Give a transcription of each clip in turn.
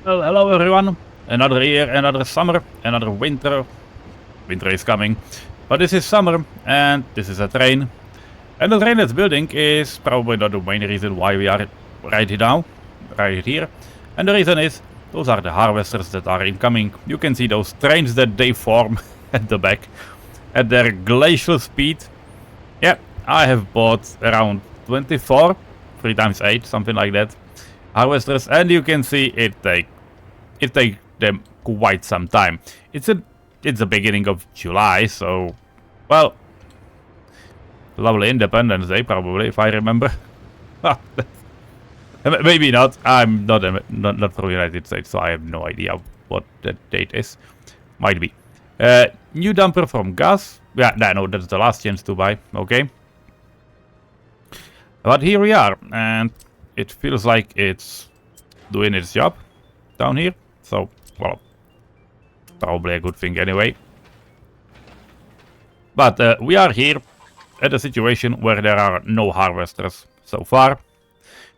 Well, hello everyone. Another year, another summer, another winter. Winter is coming. But this is summer, and this is a train. And the train that's building is probably not the main reason why we are right now, right here. And the reason is, those are the harvesters that are incoming. You can see those trains that they form at the back, at their glacial speed. Yeah, I have bought around 24, 3 times 8, something like that, harvesters, and you can see it take them quite some time. It's the beginning of July, so well, lovely Independence Day probably, if I remember. Maybe not. I'm not from the United States, so I have no idea what that date is. Might be. New dumper from Gas. Yeah, no, that's the last chance to buy. Okay. But here we are, and it feels like it's doing its job down here. So, well, probably a good thing anyway. But we are here at a situation where there are no harvesters so far.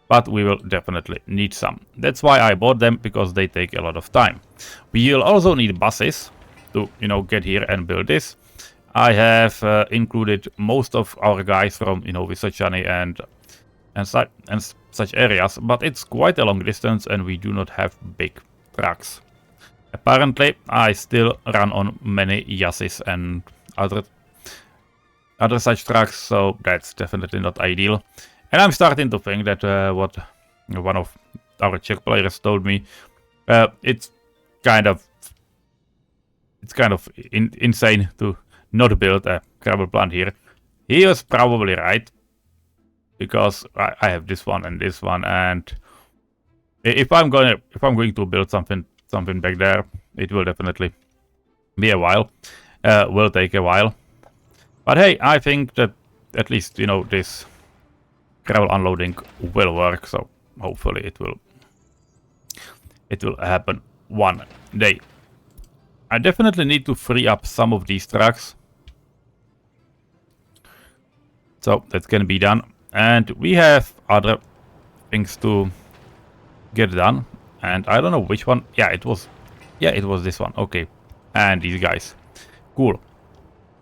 But we will definitely need some. That's why I bought them, because they take a lot of time. We will also need buses to, get here and build this. I have included most of our guys from, Vysočany and such areas, but it's quite a long distance and we do not have big trucks. Apparently, I still run on many Yasis and other such trucks, so that's definitely not ideal. And I'm starting to think that what one of our Czech players told me, it's kind of insane to not build a gravel plant here. He was probably right, because I have this one, and if I'm going to build something back there, it will definitely be a while. Will take a while. But hey, I think that at least this gravel unloading will work, so hopefully it will happen one day. I definitely need to free up some of these trucks, so that can be done. And we have other things to get done, and I don't know which one. Yeah, it was this one. Okay, and these guys, cool,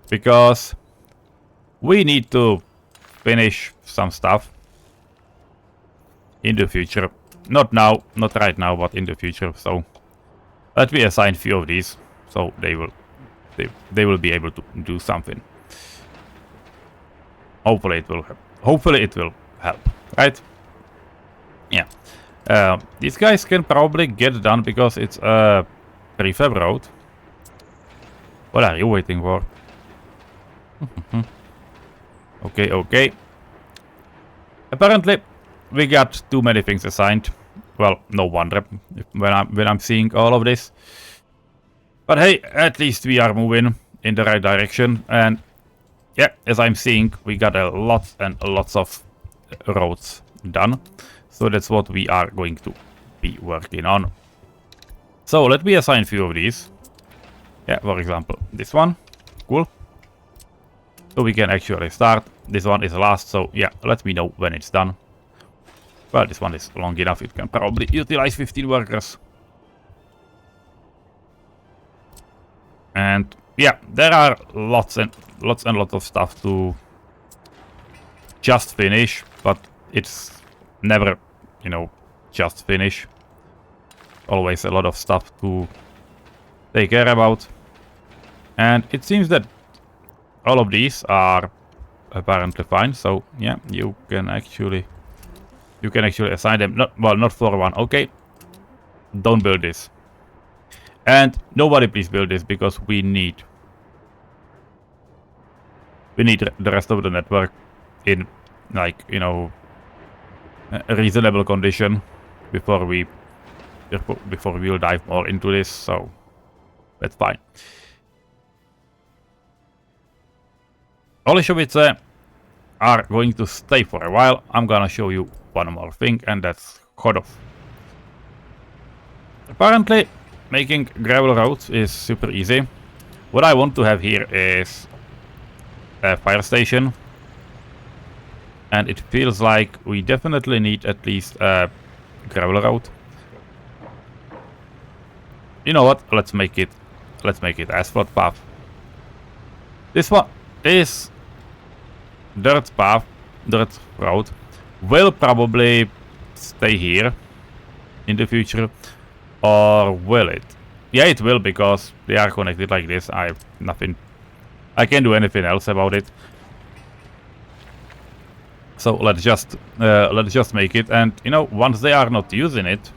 because we need to finish some stuff in the future. Not now, not right now, but in the future. So let me assign a few of these, so they will be able to do something. Hopefully it will help, right? Yeah. These guys can probably get done because it's a prefab road. What are you waiting for? Okay. Apparently, we got too many things assigned. Well, no wonder when I'm seeing all of this. But hey, at least we are moving in the right direction. And yeah, as I'm seeing, we got a lot and lots of roads done. So that's what we are going to be working on. So let me assign a few of these. Yeah, for example, this one. Cool. So we can actually start. This one is last, so yeah, let me know when it's done. Well, this one is long enough. It can probably utilize 15 workers. And yeah, there are lots of stuff to just finish, but it's never, just finish. Always a lot of stuff to take care about. And it seems that all of these are apparently fine. So yeah, you can actually assign them. Not for one. Okay, don't build this. And nobody please build this, because we need the rest of the network in, like, a reasonable condition before we will dive more into this. So that's fine. Olishovice are going to stay for a while. I'm gonna show you one more thing, and that's Chodov. Apparently, making gravel roads is super easy. What I want to have here is a fire station. And it feels like we definitely need at least a gravel road. You know what? Let's make it asphalt path. This dirt path, dirt road, will probably stay here in the future, or will it? Yeah, it will, because they are connected like this. I can't do anything else about it. So let's just make it, and you know, once they are not using it,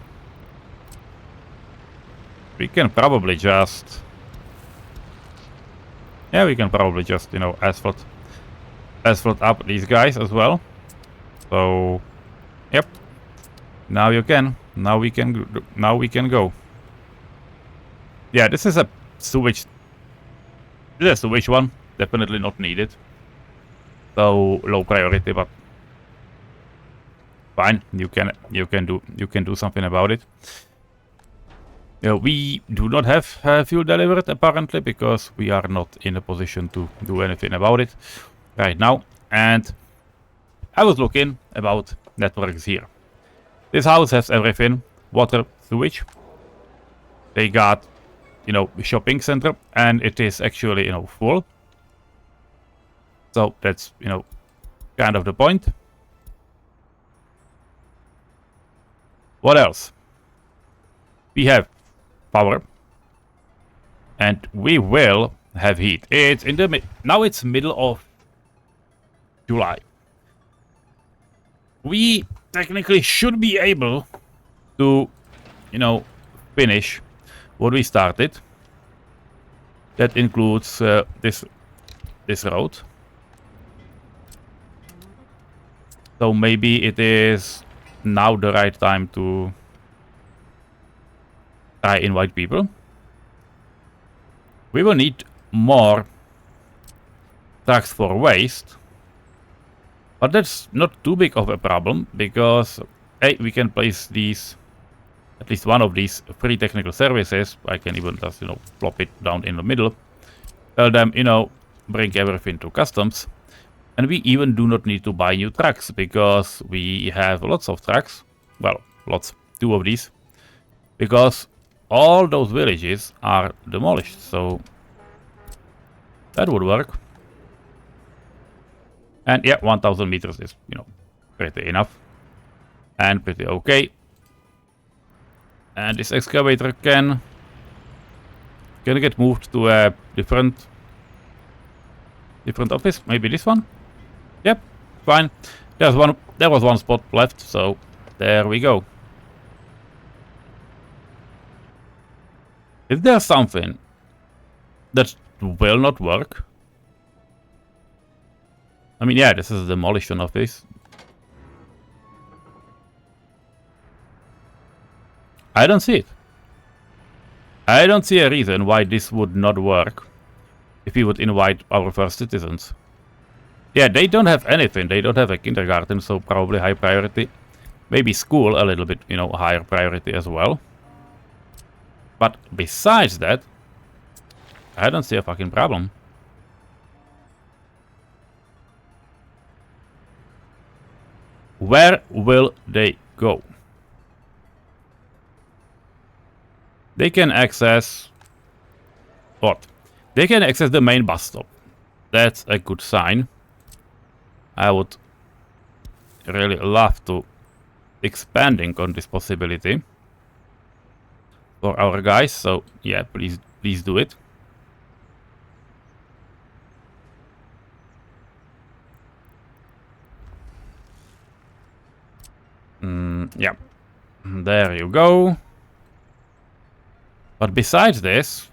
we can probably just, yeah, we can probably just, you know, asphalt up these guys as well. So, yep. Now we can go. Yeah, this is a sewage. This is a sewage one. Definitely not needed. So low priority, but fine. You can do something about it. We do not have fuel delivered apparently, because we are not in a position to do anything about it right now. And I was looking about networks here. This house has everything: water, sewage. They got, you know, shopping center, and it is actually, you know, full. So that's, you know, kind of the point. What else? We have power, and we will have heat. It's in the now it's middle of July. We technically should be able to, you know, finish what we started. That includes this road. So maybe it is now the right time to try invite people. We will need more trucks for waste, but that's not too big of a problem, because hey, we can place these, at least one of these free technical services. I can even just, you know, plop it down in the middle. Tell them, you know, bring everything to customs. And we even do not need to buy new trucks, because we have lots of trucks. Well, lots, 2 of these. Because all those villages are demolished, so that would work. And yeah, 1000 meters is, you know, pretty enough. And pretty okay. And this excavator can get moved to a different office. Maybe this one? Yep, fine. There was one spot left, so there we go. Is there something that will not work? I mean, yeah, this is a demolition office. I don't see it. I don't see a reason why this would not work if we would invite our first citizens. Yeah, they don't have anything. They don't have a kindergarten, so probably high priority. Maybe school a little bit, you know, higher priority as well. But besides that, I don't see a fucking problem. Where will they go? They can access what? They can access the main bus stop. That's a good sign. I would really love to expanding on this possibility for our guys. So yeah, please do it. Yeah, there you go. But besides this,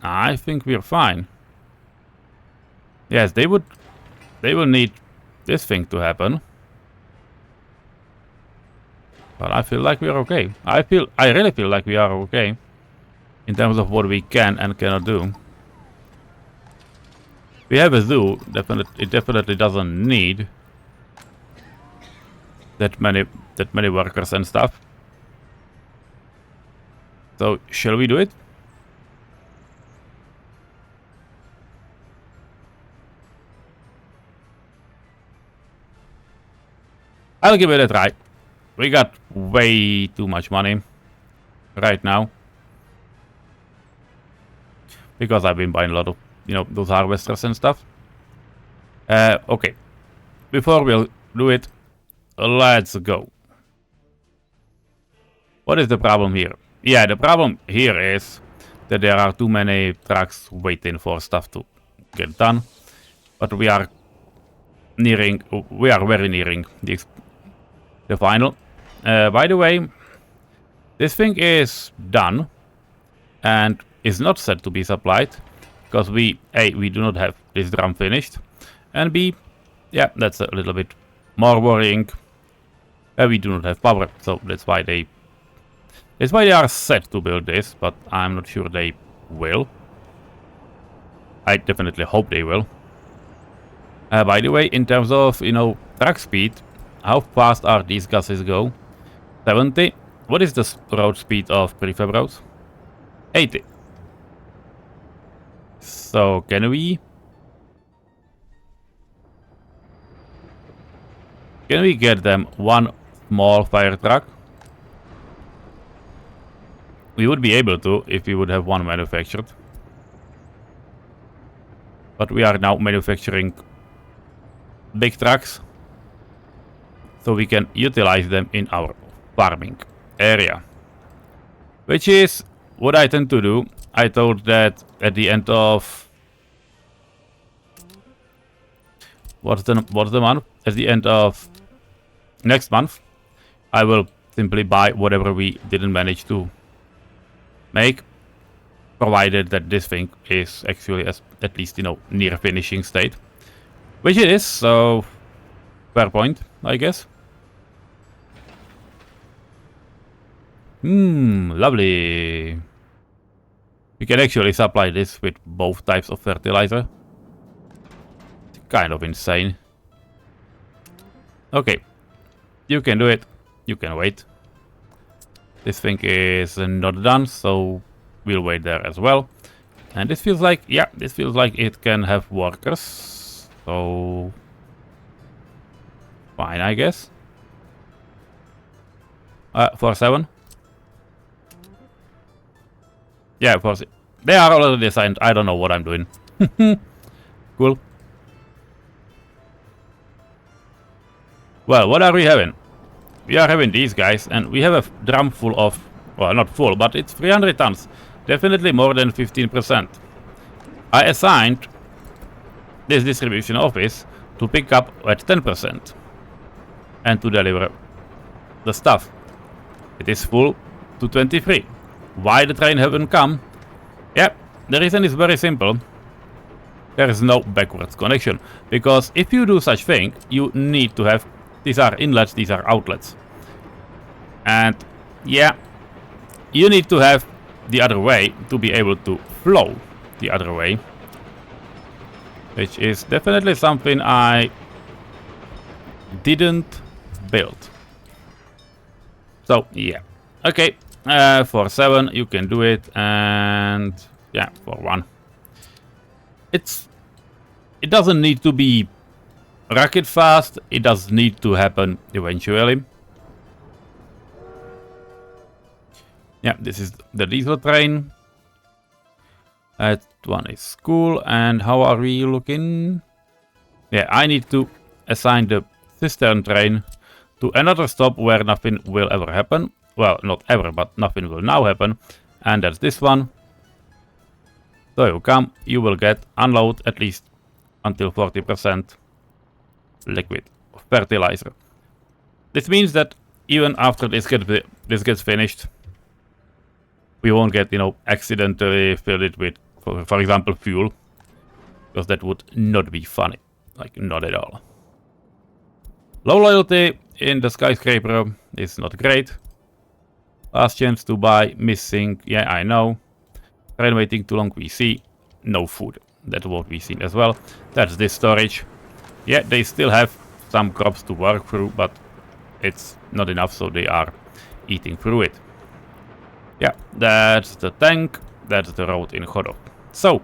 I think we're fine. Yes, they will need this thing to happen. But I feel like we're okay. I really feel like we are okay in terms of what we can and cannot do. We have a zoo. It definitely doesn't need that many workers and stuff. So shall we do it? I'll give it a try. We got way too much money right now. because I've been buying a lot of, you know, those harvesters and stuff. Okay, before we'll do it, let's go. What is the problem here? Yeah, the problem here is that there are too many trucks waiting for stuff to get done, but we are very nearing the final. By the way, this thing is done and is not set to be supplied because we do not have this drum finished, and B, yeah, that's a little bit more worrying. We do not have power, so that's why they are set to build this, but I'm not sure they will. I definitely hope they will. By the way, in terms of, you know, track speed, how fast are these gases go? 70. What is the road speed of prefab roads? 80. So can we get them one small fire truck? We would be able to if we would have one manufactured. But we are now manufacturing big trucks, so we can utilize them in our farming area. Which is what I tend to do. I thought that at the end of... What's the month? At the end of next month, I will simply buy whatever we didn't manage to make, provided that this thing is actually at least, you know, near finishing state, which it is. So fair point, I guess. Lovely. We can actually supply this with both types of fertilizer. It's kind of insane. Okay, you can do it. You can wait. This thing is not done, so we'll wait there as well. And this feels like, yeah, this feels like it can have workers. So fine, I guess. 4-7. Yeah, of course. They are already designed. I don't know what I'm doing. Cool. Well, what are we having? We are having these guys, and we have a drum full of, well, not full, but it's 300 tons. Definitely more than 15%. I assigned this distribution office to pick up at 10% and to deliver the stuff. It is full to 23. Why the train haven't come? Yeah, the reason is very simple. There is no backwards connection, because if you do such thing, you need to have, these are inlets, these are outlets. And yeah, you need to have the other way to be able to flow the other way. Which is definitely something I didn't build. So yeah, okay, 4-7, you can do it, and yeah, 4-1. It doesn't need to be rocket fast, it does need to happen eventually. Yeah, this is the diesel train. That one is school, and how are we looking? Yeah, I need to assign the cistern train to another stop where nothing will ever happen. Well, not ever, but nothing will now happen. And that's this one. So you come, you will get unload at least until 40% liquid fertilizer. This means that even after this gets finished, we won't get, you know, accidentally fill it with, for example, fuel, because that would not be funny, like not at all. Low loyalty in the skyscraper is not great. Last chance to buy, missing, yeah, I know. Train waiting too long, we see. No food, that's what we see as well. That's this storage. Yeah, they still have some crops to work through, but it's not enough, so they are eating through it. Yeah, that's the tank, that's the road in Chodov. So,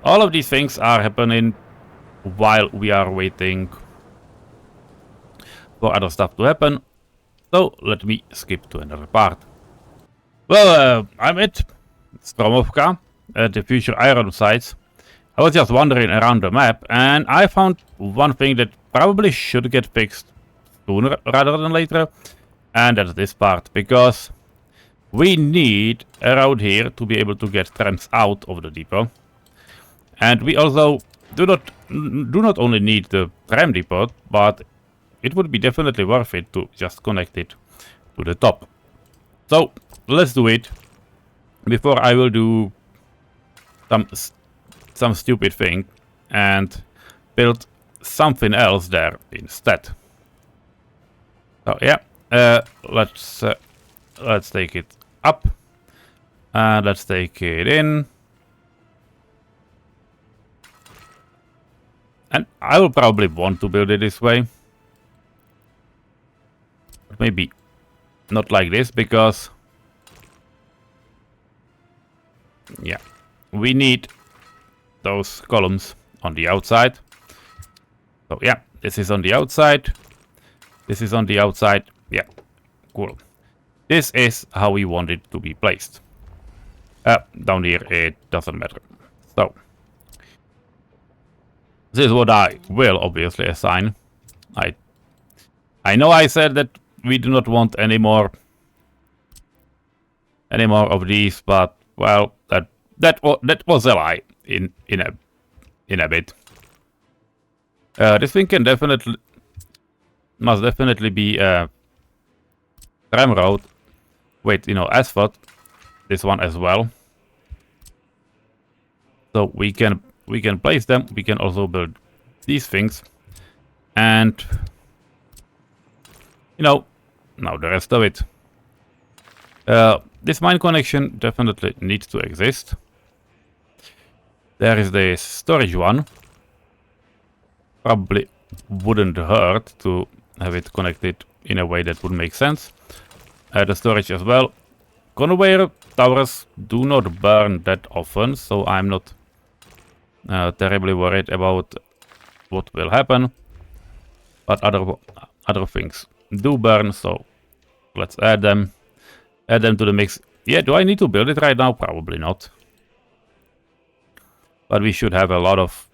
all of these things are happening while we are waiting for other stuff to happen. So, let me skip to another part. Well, I'm it. Stromovka. at the future iron sites, I was just wandering around the map and I found one thing that probably should get fixed sooner rather than later, and that's this part, because we need around here to be able to get trams out of the depot. And we also do not only need the tram depot, but it would be definitely worth it to just connect it to the top. So let's do it before I will do some stupid thing and build something else there instead. So yeah, let's take it up and let's take it in. And I will probably want to build it this way. Maybe not like this, because yeah, we need those columns on the outside. So yeah, this is on the outside. This is on the outside. Yeah, cool. This is how we want it to be placed. Down here it doesn't matter. So this is what I will obviously assign. I know I said that we do not want any more of these, but well, that was a lie in a bit. This thing must definitely be a tram road. Wait, asphalt. This one as well. So we can place them. We can also build these things, and now the rest of it. This mine connection definitely needs to exist. There is the storage one. Probably wouldn't hurt to have it connected in a way that would make sense. The storage as well. Conveyor towers do not burn that often, so I'm not terribly worried about what will happen. But other things do burn, so let's add them. Add them to the mix. Yeah, do I need to build it right now? Probably not. But we should have a lot of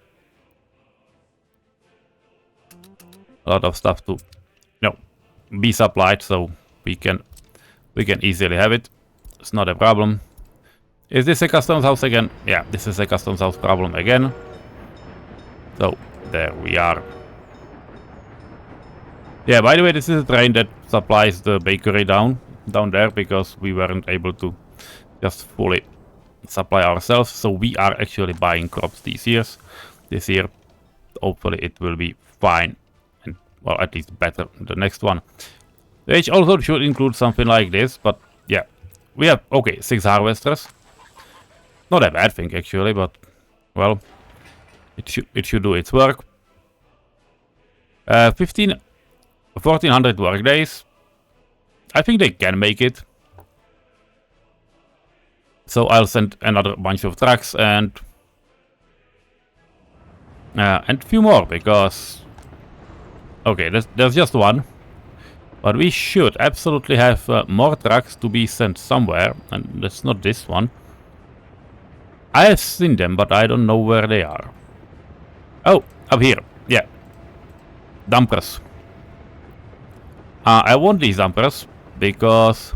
stuff to be supplied, so we can easily have it. It's not a problem. Is this a customs house again? Yeah, this is a customs house problem again. So there we are. Yeah, by the way, this is a train that supplies the bakery down there, because we weren't able to just fully supply ourselves. So we are actually buying crops this year. Hopefully it will be fine, and well, at least better than the next one. Which also should include something like this, but yeah, we have 6 harvesters. Not a bad thing actually, but well, it should do its work. 1400 work days. I think they can make it. So I'll send another bunch of trucks and a few more, because there's just one, but we should absolutely have more trucks to be sent somewhere, and that's not this one. I have seen them, but I don't know where they are. Oh, up here. Yeah, dumpers. I want these dumpers because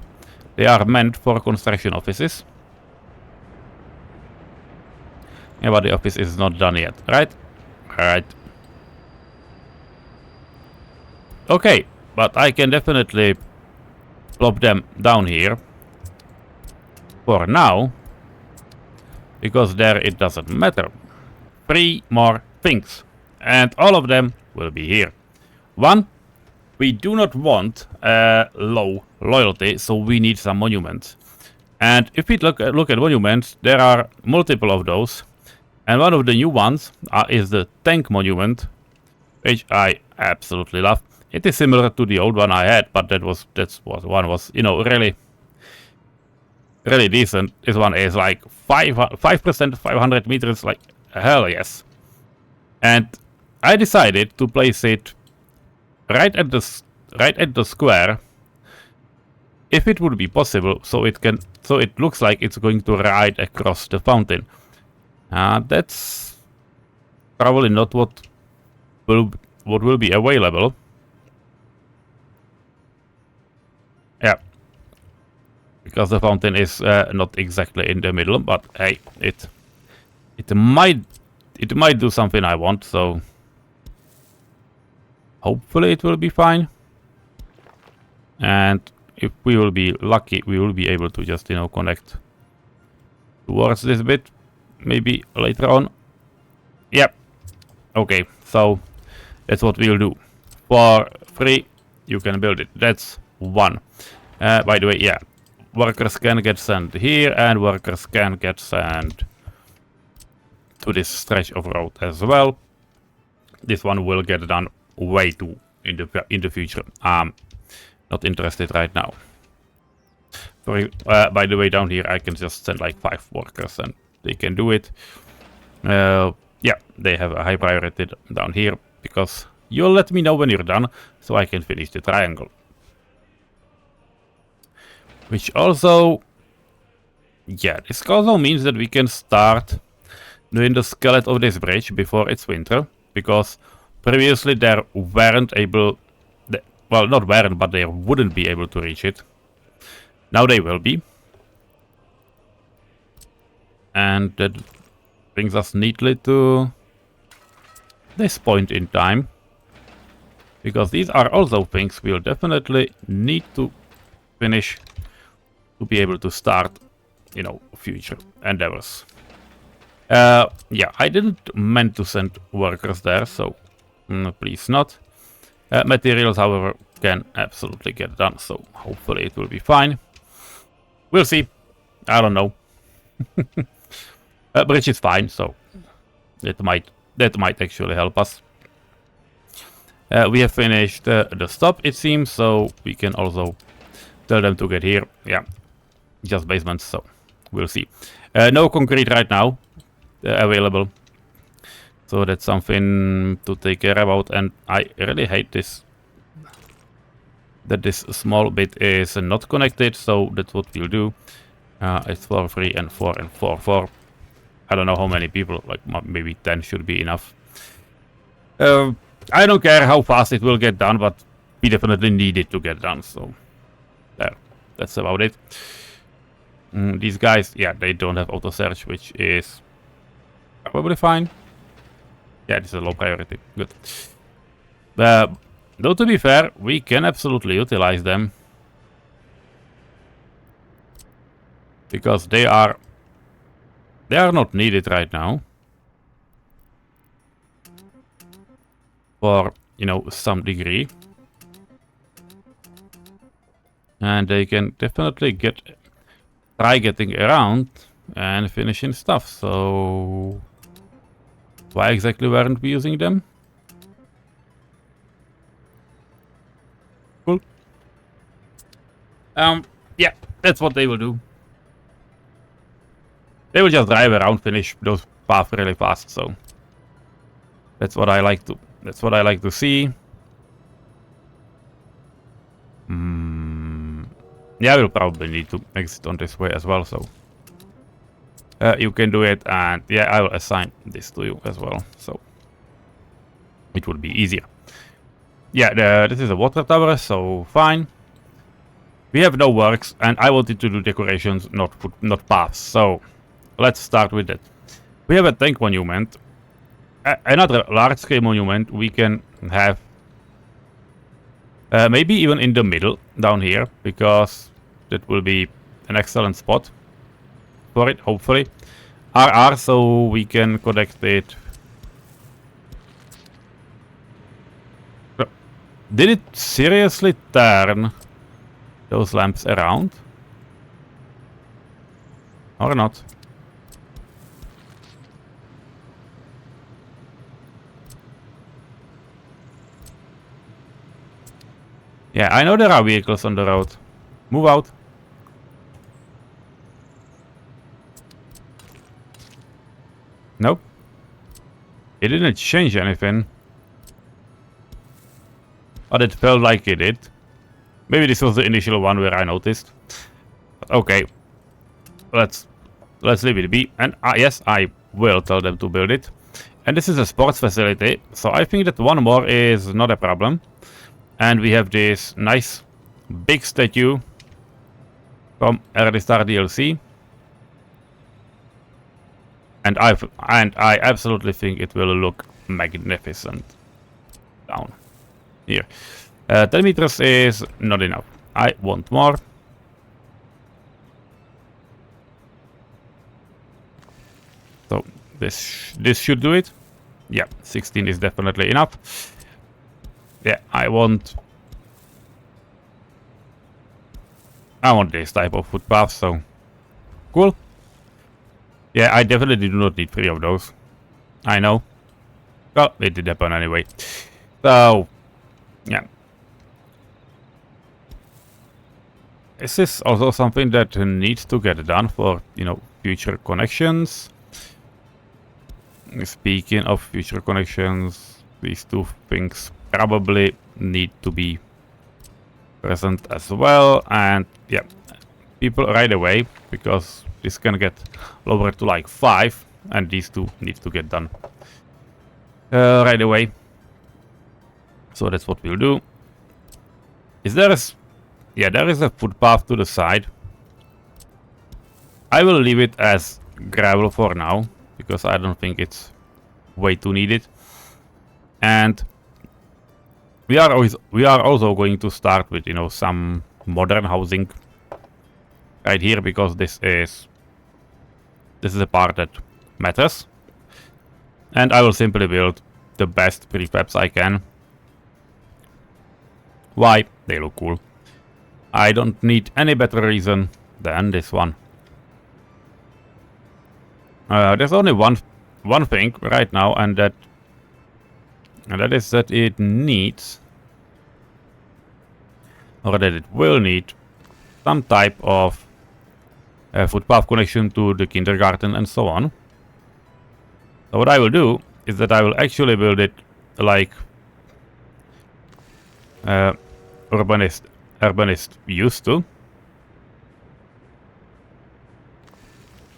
they are meant for construction offices. Yeah, but the office is not done yet, right? Alright. Okay, but I can definitely plop them down here for now, because there it doesn't matter. 3 more things, and all of them will be here. 1, we do not want low loyalty, so we need some monuments. And if we look at monuments, there are multiple of those. And one of the new ones is the tank monument, which I absolutely love. It is similar to the old one I had, but that one was really decent. This one is like 5%, 500 meters, like hell yes. And I decided to place it right at the square if it would be possible, so it looks like it's going to ride across the fountain. That's probably not what will be available. Yeah, because the fountain is not exactly in the middle, but hey, it might do something I want, so hopefully it will be fine. And if we will be lucky, we will be able to just, connect towards this bit, maybe later on. Yep. Okay, so that's what we'll do. For free, you can build it. That's one. By the way, yeah, workers can get sent here, and workers can get sent to this stretch of road as well. This one will get done way too in the future. Not interested right now. By the way, down here I can just send like 5 workers and they can do it. Yeah, they have a high priority down here because you'll let me know when you're done so I can finish the triangle. Which also, yeah, this also means that we can start doing the skeleton of this bridge before it's winter, because previously they weren't able, well, not weren't, but they wouldn't be able to reach it. Now they will be. And that brings us neatly to this point in time, because these are also things we'll definitely need to finish to be able to start, future endeavors. Yeah, I didn't meant to send workers there, so please not. Materials, however, can absolutely get done, so hopefully it will be fine. We'll see. I don't know. Bridge is fine, so that might actually help us. We have finished the stop, it seems, so we can also tell them to get here. Yeah, just basements, so we'll see. No concrete right now available, so that's something to take care about. And I really hate this, that this small bit is not connected, so that's what we'll do. It's 4, 3, and 4, and 4, 4. I don't know how many people, like maybe 10 should be enough. I don't care how fast it will get done, but we definitely need it to get done, so there, that's about it. These guys, yeah, they don't have auto search, which is probably fine. Yeah, this is a low priority, good. Though to be fair, we can absolutely utilize them, because they are not needed right now for, some degree. And they can definitely try getting around and finishing stuff, so why exactly weren't we using them? Cool. Yeah, that's what they will do. They will just drive around, finish those paths really fast, so that's what I like to see. Yeah, we'll probably need to exit on this way as well, so you can do it, and yeah, I will assign this to you as well, so it would be easier. Yeah, this is a water tower, so fine. We have no works, and I wanted to do decorations, not paths, so let's start with that. We have a tank monument. Another large-scale monument we can have maybe even in the middle down here, because that will be an excellent spot for it, hopefully. RR, so we can connect it. Did it seriously turn those lamps around? Or not? Yeah, I know there are vehicles on the road. Move out. Nope. It didn't change anything. But it felt like it did. Maybe this was the initial one where I noticed. But okay, let's leave it be. And yes, I will tell them to build it. And this is a sports facility, so I think that one more is not a problem. And we have this nice big statue from Early Star DLC. And I absolutely think it will look magnificent down here. 10 meters is not enough. I want more. So this should do it. Yeah, 16 is definitely enough. Yeah, I want this type of footpath, so cool. Yeah, I definitely do not need 3 of those. I know. Well, it did happen anyway. So, yeah. This is also something that needs to get done for, you know, future connections. Speaking of future connections, these 2 things probably need to be present as well. And yeah, people right away, because this can get lowered to like 5, and these 2 need to get done right away. So that's what we'll do. There is a footpath to the side. I will leave it as gravel for now, because I don't think it's way too needed. And we are also going to start with, you know, some modern housing right here, because this is a part that matters. And I will simply build the best prefabs I can. Why? They look cool. I don't need any better reason than this one. There's only one thing right now, and that is that it needs, or that it will need, some type of footpath connection to the kindergarten and so on. So what I will do is that I will actually build it like urbanist used to,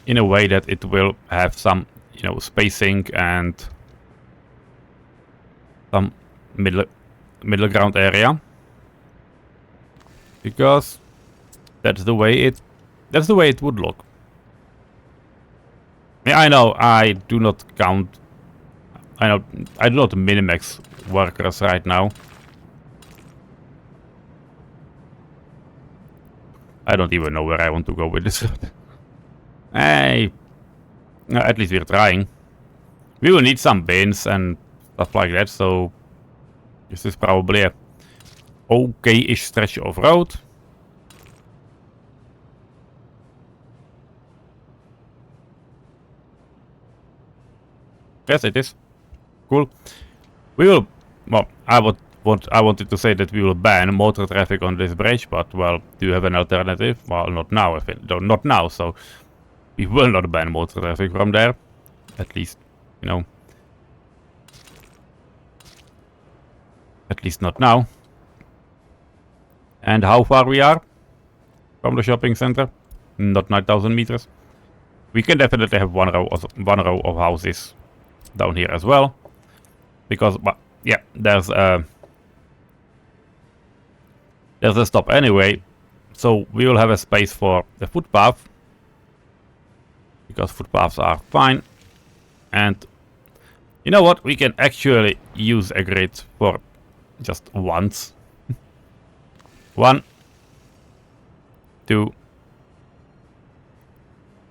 in a way that it will have some, you know, spacing and some middle ground area, because that's the way it would look. Yeah, I know I do not count. I know I do not minimax workers right now. I don't even know where I want to go with this. Hey, at least we're trying. We will need some bins and stuff like that, so this is probably a okay-ish stretch of road. Yes, it is. Cool. We will. Well, I wanted to say that we will ban motor traffic on this bridge, but well, do you have an alternative? Well, not now. Not now. So we will not ban motor traffic from there. At least, you know. At least not now. And how far we are from the shopping center? Not 9,000 meters. We can definitely have one row of houses down here as well, because yeah, there's a stop anyway, so we will have a space for the footpath, because footpaths are fine. And you know what, we can actually use a grid for just once. 1, 2.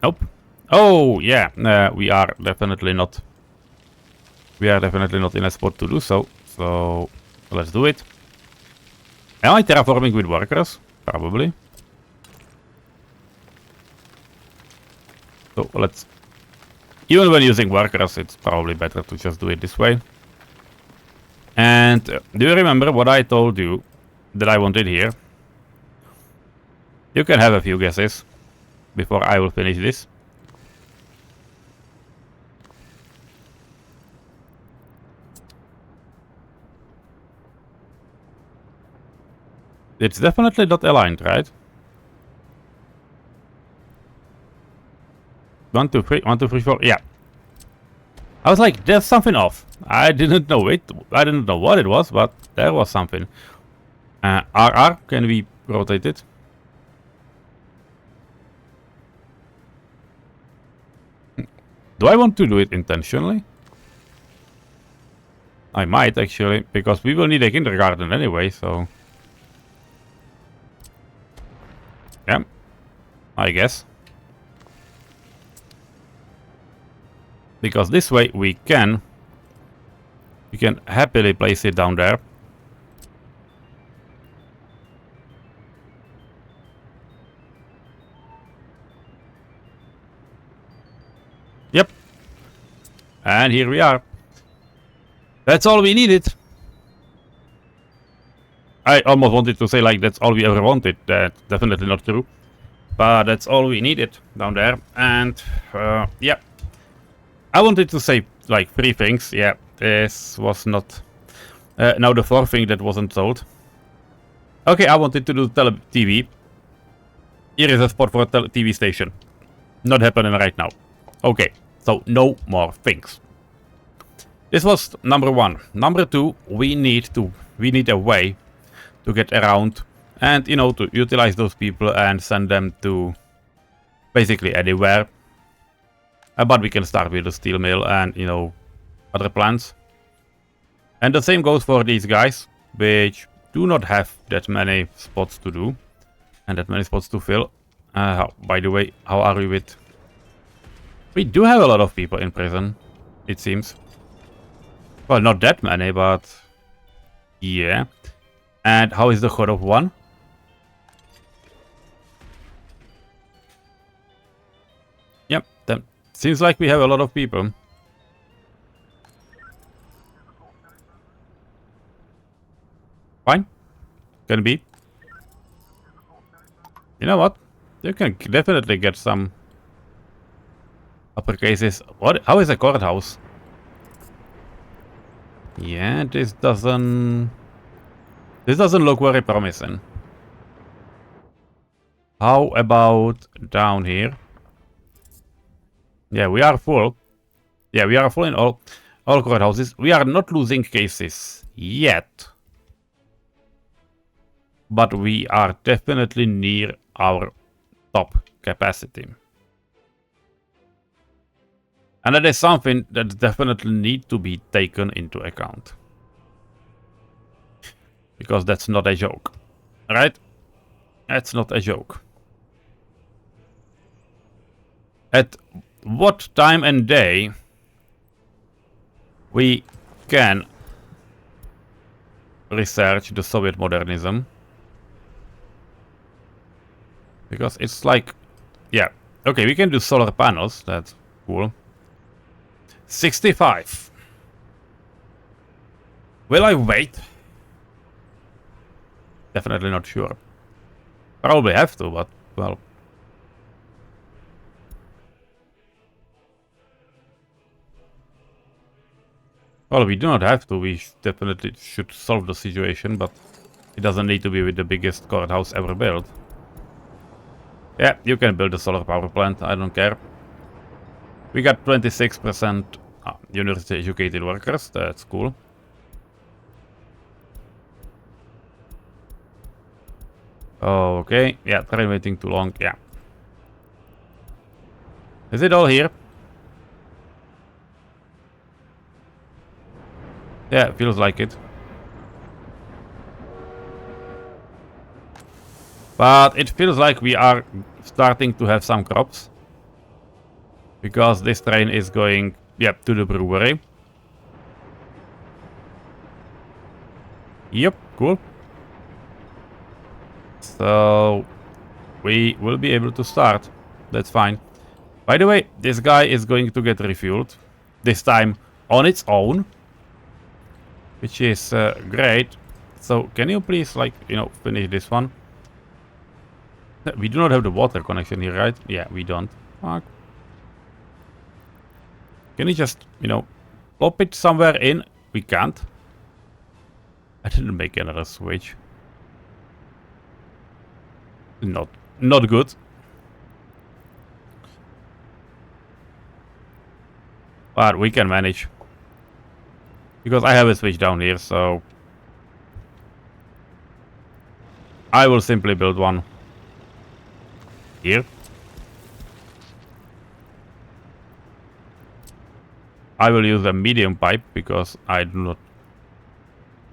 Nope. Oh yeah, we are definitely not in a spot to do so. So let's do it. Am I terraforming with workers? Probably. So let's... Even when using workers, it's probably better to just do it this way. And do you remember what I told you that I wanted here? You can have a few guesses before I will finish this. It's definitely not aligned, right? 1, 2, 3, 1, 2, 3, 4. Yeah. I was like, there's something off. I didn't know it. I didn't know what it was, but there was something. RR, can we rotate it? Do I want to do it intentionally? I might actually, because we will need a kindergarten anyway, so... Yeah, I guess. Because this way we can happily place it down there. Yep. And here we are. That's all we needed. I almost wanted to say like that's all we ever wanted. That's definitely not true. But that's all we needed down there. And yeah. I wanted to say like 3 things. Yeah, this was not... now the 4th thing that wasn't told. Okay, I wanted to do TV. Here is a spot for a TV station. Not happening right now. Okay, so no more things. This was number 1. Number 2, we need a way to get around and, you know, to utilize those people and send them to basically anywhere. But we can start with the steel mill and, you know, other plants. And the same goes for these guys, which do not have that many spots to do and that many spots to fill. By the way, how are we with... We do have a lot of people in prison, it seems. Well, not that many, but... Yeah. And how is the code of 1? Yep, then seems like we have a lot of people. Fine. Can be. You know what? You can definitely get some upper cases. What? How is a courthouse? Yeah, this doesn't look very promising. How about down here? Yeah, we are full. Yeah, we are full in all courthouses. We are not losing cases yet. But we are definitely near our top capacity. And that is something that definitely needs to be taken into account. Because that's not a joke. Right? That's not a joke. At what time and day we can research the Soviet modernism? Because it's like, yeah, okay, we can do solar panels, that's cool. 65. Will I wait? Definitely not sure. Probably have to, but, well. Well, we do not have to, we definitely should solve the situation, but it doesn't need to be with the biggest courthouse ever built. Yeah, you can build a solar power plant, I don't care. We got 26% university educated workers, that's cool. Okay, yeah, train waiting too long, yeah. Is it all here? Yeah, feels like it. But it feels like we are starting to have some crops. Because this train is going, yeah, to the brewery. Yep, cool. So we will be able to start. That's fine. By the way, this guy is going to get refueled. This time on its own. Which is great. So can you please, like, you know, finish this one? We do not have the water connection here, right? Yeah, we don't. Fuck. Can you just, you know, plop it somewhere in? We can't. I didn't make another switch. Not good. But we can manage. Because I have a switch down here, so I will simply build one here. I will use a medium pipe because I do not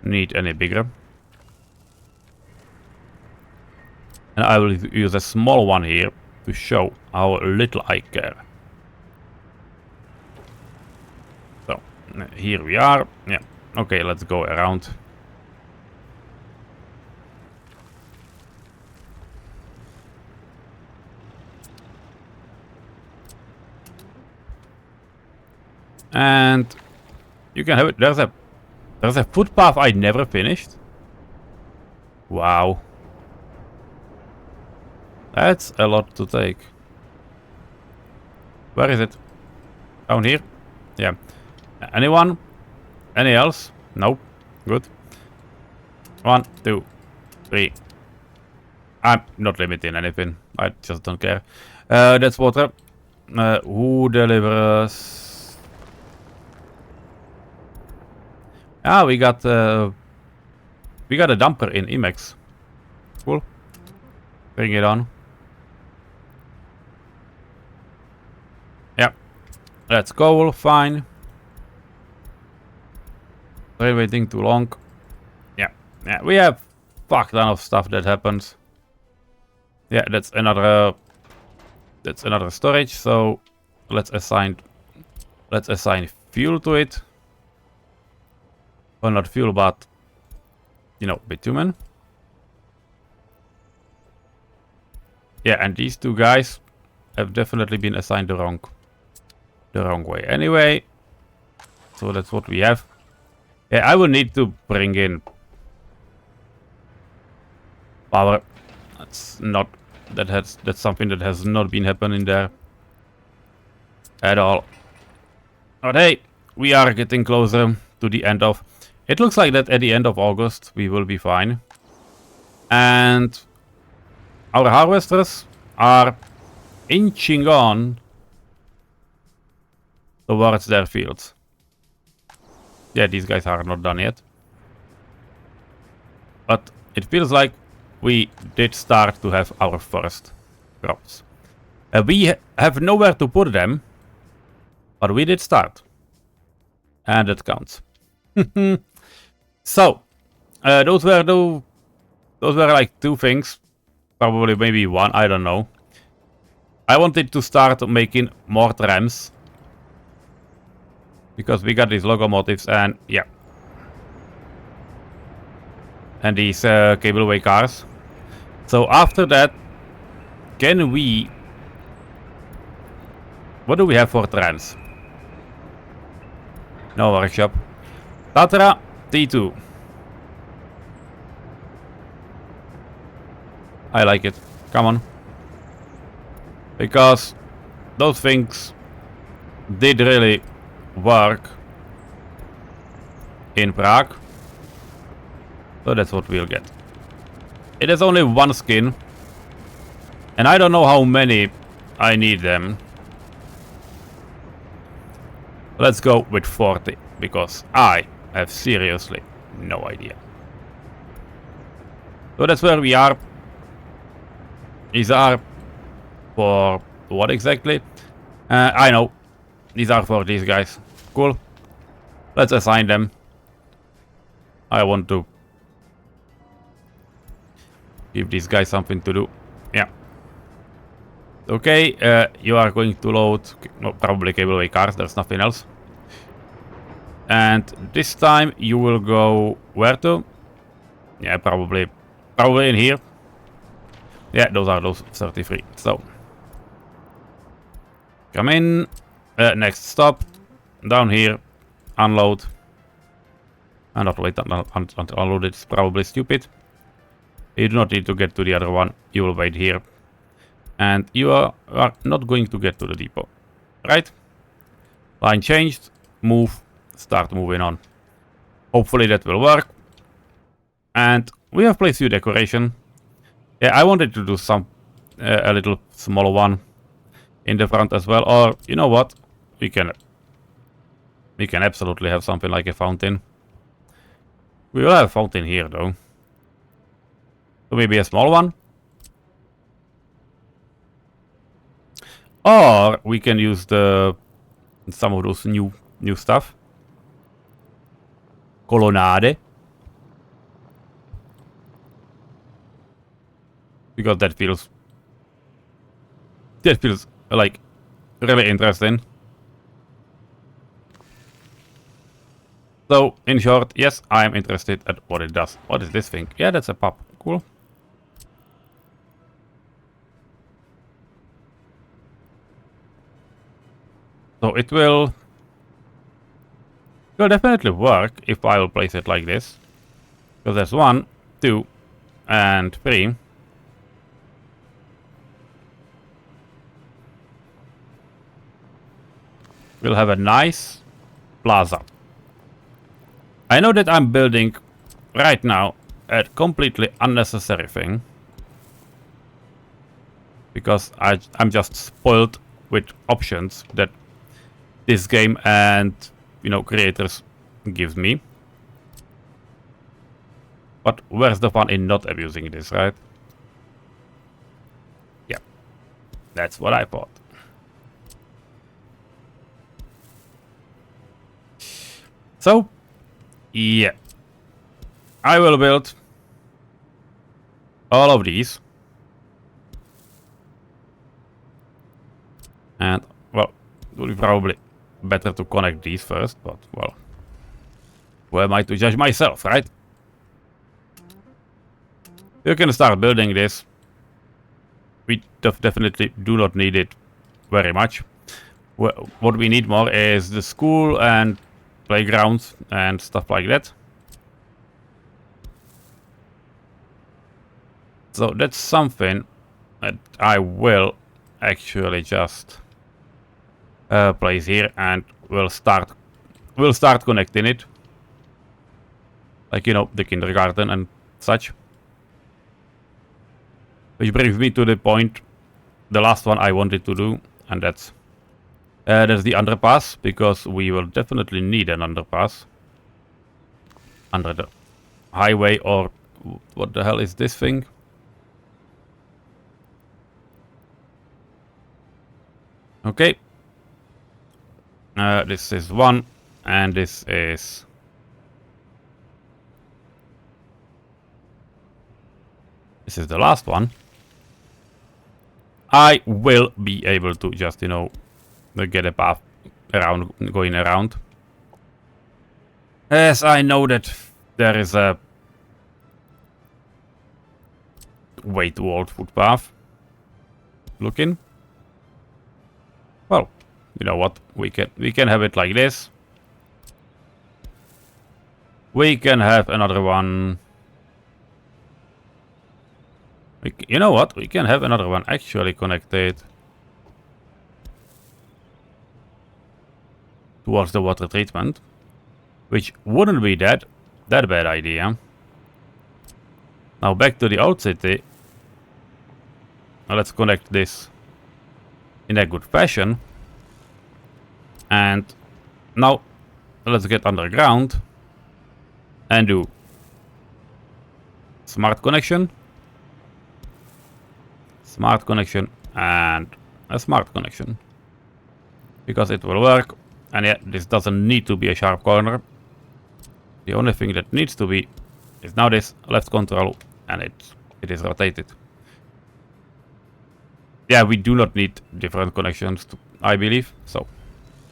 need any bigger. And I will use a small one here to show how little I care. So, here we are. Yeah, okay, let's go around. And you can have it. There's a footpath I never finished. Wow. That's a lot to take. Where is it? Down here? Yeah. Anyone? Any else? Nope. Good. 1, 2, 3. I'm not limiting anything. I just don't care. That's water. Who delivers? Ah, we got a dumper in Emacs. Cool. Bring it on. Yeah. Let's go. Fine. Been waiting too long. Yeah. Yeah. We have fuck ton of stuff that happens. Yeah, that's another storage. So let's assign fuel to it. Well, not fuel, but you know, bitumen. Yeah, and these two guys have definitely been assigned the wrong way. Anyway, so that's what we have. Yeah, I will need to bring in power. That's something that has not been happening there at all. But hey, we are getting closer to the end of. It looks like that at the end of August we will be fine. And our harvesters are inching on towards their fields. Yeah, these guys are not done yet. But it feels like we did start to have our first crops. We have nowhere to put them, but we did start. And it counts. So, those were like two things. Probably maybe one, I don't know. I wanted to start making more trams. Because we got these locomotives and yeah. And these cableway cars. So after that, can we... What do we have for trams? No workshop. Tatra T2. I like it. Come on. Because those things did really work in Prague. So that's what we'll get. It is only one skin. And I don't know how many I need them. Let's go with 40. Because I have seriously no idea. So that's where we are. These are for what exactly? I know. These are for these guys. Cool. Let's assign them. I want to give these guys something to do. Yeah. Okay, you are going to load probably cableway cars. There's nothing else. And this time you will go where to? Yeah, probably in here. Yeah, those are those 33. So come in. Next stop. Down here. Unload. And not wait until unload. It's probably stupid. You do not need to get to the other one. You will wait here. And you are not going to get to the depot. Right? Line changed. Move. Start moving on. Hopefully that will work. And we have placed few decoration. Yeah, I wanted to do some a little smaller one in the front as well. Or you know what? We can absolutely have something like a fountain. We will have a fountain here though. So maybe a small one. Or we can use some of those new stuff. Colonnade. Because that feels like really interesting. So in short, yes, I am interested at what it does. What is this thing? Yeah, that's a pub. Cool. So it will definitely work if I will place it like this. Because there's 1, 2, and 3. We'll have a nice plaza. I know that I'm building right now a completely unnecessary thing. Because I'm just spoiled with options that this game and, you know, creators gives me. But where's the fun in not abusing this, right? Yeah, that's what I thought. So, yeah, I will build all of these. And, well, it would be probably better to connect these first, but, well, who am I to judge myself, right? You can start building this. We definitely do not need it very much. What we need more is the school and playgrounds and stuff like that. So that's something that I will actually just place here, and we'll start connecting it. Like, you know, the kindergarten and such. Which brings me to the point, the last one I wanted to do, and that's the underpass, because we will definitely need an underpass under the highway, or what the hell is this thing? Okay. This is 1, and this is... This is the last one. I will be able to just, you know, get a path around, going around. As I know that there is a way too old footpath. Looking. Well, you know what? We can have it like this. We can have another one. You know what? We can have another one actually connected towards the water treatment, which wouldn't be that bad idea. Now back to the old city. Now let's connect this in a good fashion. And now let's get underground and do smart connection, and a smart connection, because it will work. And yeah, this doesn't need to be a sharp corner. The only thing that needs to be is now this left control, and it is rotated. Yeah, we do not need different connections, I believe. So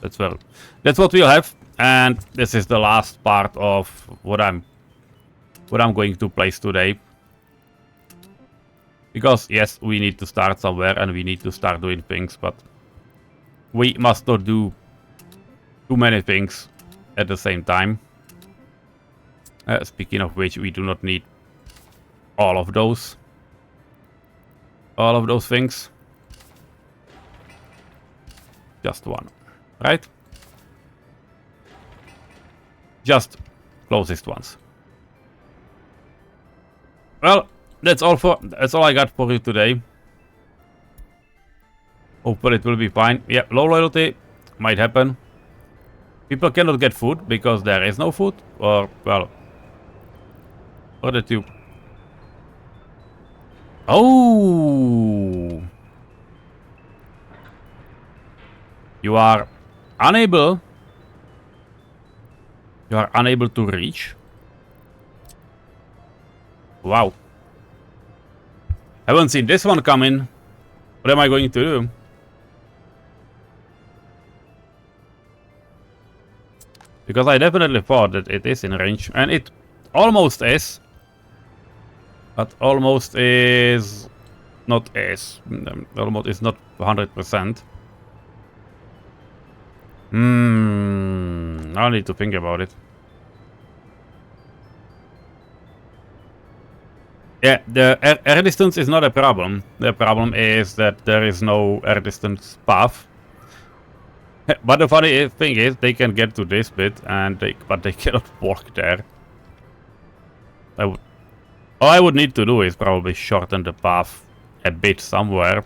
that's what we'll have. And this is the last part of what I'm going to place today. Because yes, we need to start somewhere and we need to start doing things, but we must not do too many things at the same time. Speaking of which, we do not need all of those things. Just one, right? Just closest ones. Well, That's all I got for you today. Hopefully it will be fine. Yeah, low loyalty might happen. People cannot get food because there is no food. Or, well, or the tube. Oh! You are unable to reach. Wow. Haven't seen this one coming. What am I going to do? Because I definitely thought that it is in range. And it almost is. But almost is not is. Almost is not 100%. I'll need to think about it. Yeah, the air distance is not a problem. The problem is that there is no air distance path. But the funny thing is, they can get to this bit, and but they cannot walk there. All I would need to do is probably shorten the path a bit somewhere.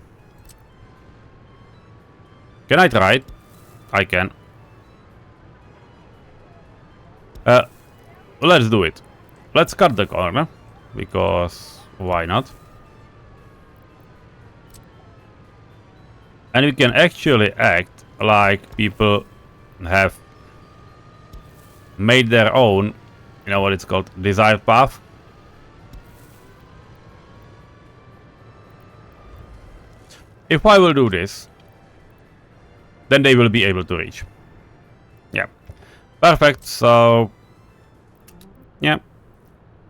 Can I try it? I can. Let's do it. Let's cut the corner, because why not? And we can actually act like people have made their own, you know what it's called, desired path. If I will do this, then they will be able to reach. Yeah. Perfect, so... yeah.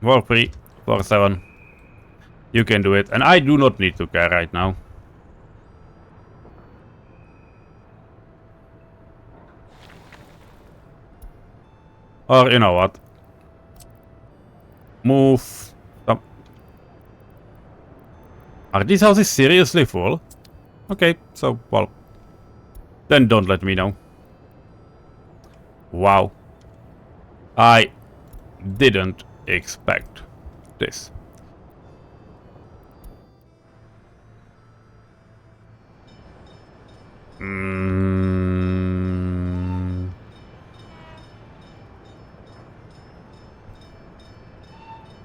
For free, for 7. You can do it, and I do not need to care right now. Or, you know what? Move. Stop. Are these houses seriously full? Okay, so, well. Then don't let me know. Wow. I didn't expect this.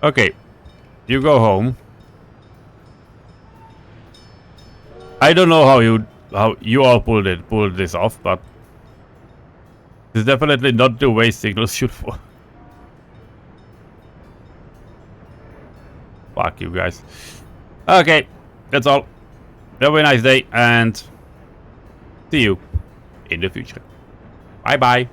Okay, you go home. I don't know how you all pulled this off, but it's definitely not the way signals should work. Fuck you guys. Okay, that's all. Have a nice day, and see you in the future. Bye bye.